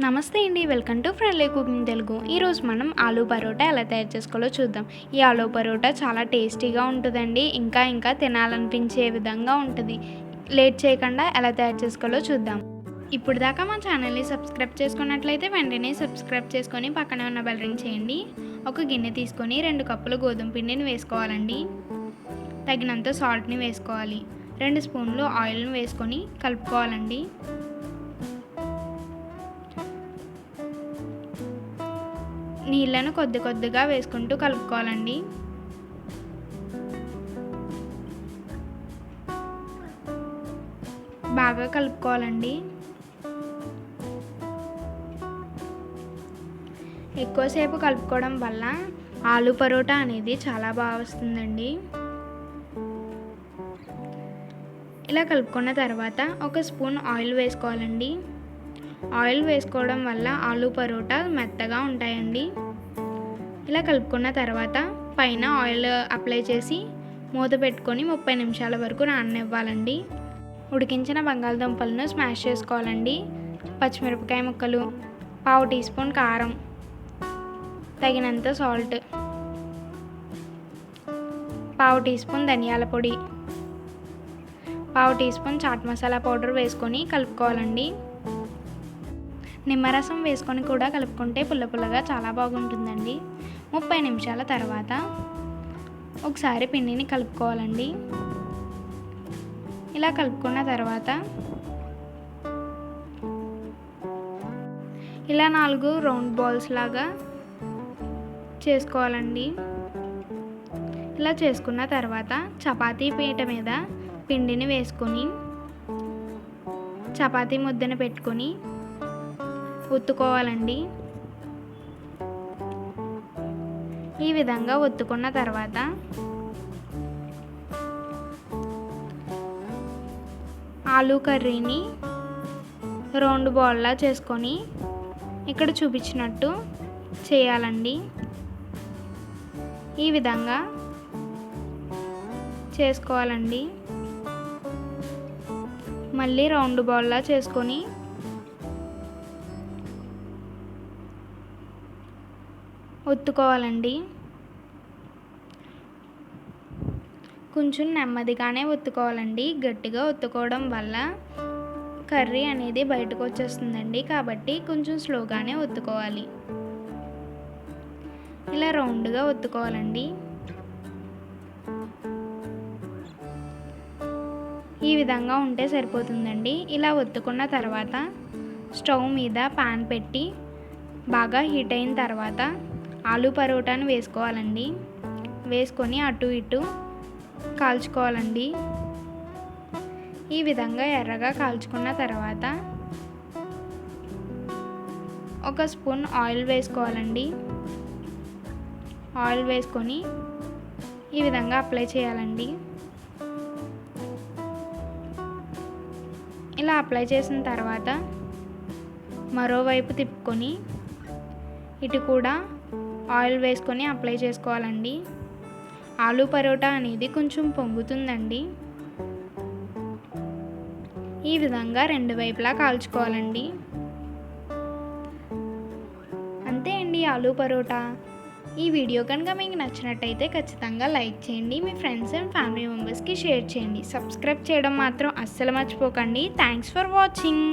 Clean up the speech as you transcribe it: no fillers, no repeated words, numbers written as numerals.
నమస్తే అండి, welcome to friendly cooking Telugu. ఈరోజు మనం ఆలూ పరోటా ఎలా తయారు చేసుకోవాలో చూద్దాం. ఈ ఆలూ పరోటా చాలా టేస్టీగా ఉంటుందండి. ఇంకా తినాలనిపించే విధంగా ఉంటుంది. లేట్ చేయకుండా ఎలా తయారు చేసుకోవాలో చూద్దాం. ఇప్పుడు దాకా మా ఛానల్ని సబ్స్క్రైబ్ చేసుకున్నట్లయితే వెంటనే సబ్స్క్రైబ్ చేసుకొని పక్కనే ఉన్న బెల్ రింగ్ చేయండి. ఒక గిన్నె తీసుకొని 2 కప్పులు గోధుమ పిండిని వేసుకోవాలండి. తగినంత సాల్ట్ని వేసుకోవాలి. 2 స్పూన్లు ఆయిల్ని వేసుకొని కలుపుకోవాలండి. నీళ్ళను కొద్దిగా వేసుకుంటూ కలుపుకోవాలండి. బాగా కలుపుకోవాలండి. ఎక్కువసేపు కలుపుకోవడం వల్ల ఆలూ పరోటా అనేది చాలా బాగా వస్తుందండి. ఇలా కలుపుకున్న తర్వాత 1 స్పూన్ ఆయిల్ వేసుకోవాలండి. ఆయిల్ వేసుకోవడం వల్ల ఆలూ పరోటా మెత్తగా ఉంటాయండి. ఇలా కలుపుకున్న తర్వాత పైన ఆయిల్ అప్లై చేసి మూత పెట్టుకొని 30 నిమిషాల వరకు నాననివ్వాలండి. ఉడికించిన బంగాళదుంపలను స్మాష్ చేసుకోవాలండి. పచ్చిమిరపకాయ ముక్కలు, 1/2 టీ స్పూన్ కారం, తగినంత సాల్ట్, 1/2 టీ స్పూన్ ధనియాల పొడి, 1/2 teaspoon chaat masala powder వేసుకొని కలుపుకోవాలండి. నిమ్మరసం వేసుకొని కూడా కలుపుకుంటే పుల్లగా చాలా బాగుంటుందండి. 30 నిమిషాల తర్వాత ఒకసారి పిండిని కలుపుకోవాలండి. ఇలా కలుపుకున్న తర్వాత ఇలా 4 రౌండ్ బాల్స్ లాగా చేసుకోవాలండి. ఇలా చేసుకున్న తర్వాత చపాతీ పీట మీద పిండిని వేసుకొని చపాతీ ముద్దను పెట్టుకొని ఒత్తుకోవాలండి. ఈ విధంగా ఒత్తుకున్న తర్వాత ఆలూ కర్రీని రౌండ్ బాల్లా చేసుకొని ఇక్కడ చూపించినట్టు చేయాలండి. ఈ విధంగా చేసుకోవాలండి. మళ్ళీ రౌండ్ బాల్లా చేసుకొని ఒత్తుకోవాలండి. కొంచెం నెమ్మదిగానే ఒత్తుకోవాలండి. గట్టిగా ఒత్తుకోవడం వల్ల కర్రీ అనేది బయటకు వచ్చేస్తుందండి. కాబట్టి కొంచెం స్లోగానే ఒత్తుకోవాలి. ఇలా రౌండ్గా ఒత్తుకోవాలండి. ఈ విధంగా ఉంటే సరిపోతుందండి. ఇలా ఒత్తుకున్న తర్వాత స్టవ్ మీద పాన్ పెట్టి బాగా హీట్ అయిన తర్వాత ఆలూ పరోటాను వేసుకోవాలండి. వేసుకొని అటు ఇటు కాల్చుకోవాలండి. ఈ విధంగా ఎర్రగా కాల్చుకున్న తర్వాత 1 స్పూన్ ఆయిల్ వేసుకోవాలండి. ఆయిల్ వేసుకొని ఈ విధంగా అప్లై చేయాలండి. ఇలా అప్లై చేసిన తర్వాత మరోవైపు తిప్పుకొని ఇటు కూడా ఆయిల్ వేసుకొని అప్లై చేసుకోవాలండి. ఆలూ పరోటా అనేది కొంచెం పొంగుతుందండి. ఈ విధంగా 2 వైపులా కాల్చుకోవాలండి. అంతే అండి ఆలూ పరోటా. ఈ వీడియో కనుక మీకు నచ్చినట్టయితే ఖచ్చితంగా లైక్ చేయండి. మీ ఫ్రెండ్స్ అండ్ ఫ్యామిలీ మెంబర్స్కి షేర్ చేయండి. సబ్స్క్రైబ్ చేయడం మాత్రం అస్సలు మర్చిపోకండి. Thanks for watching.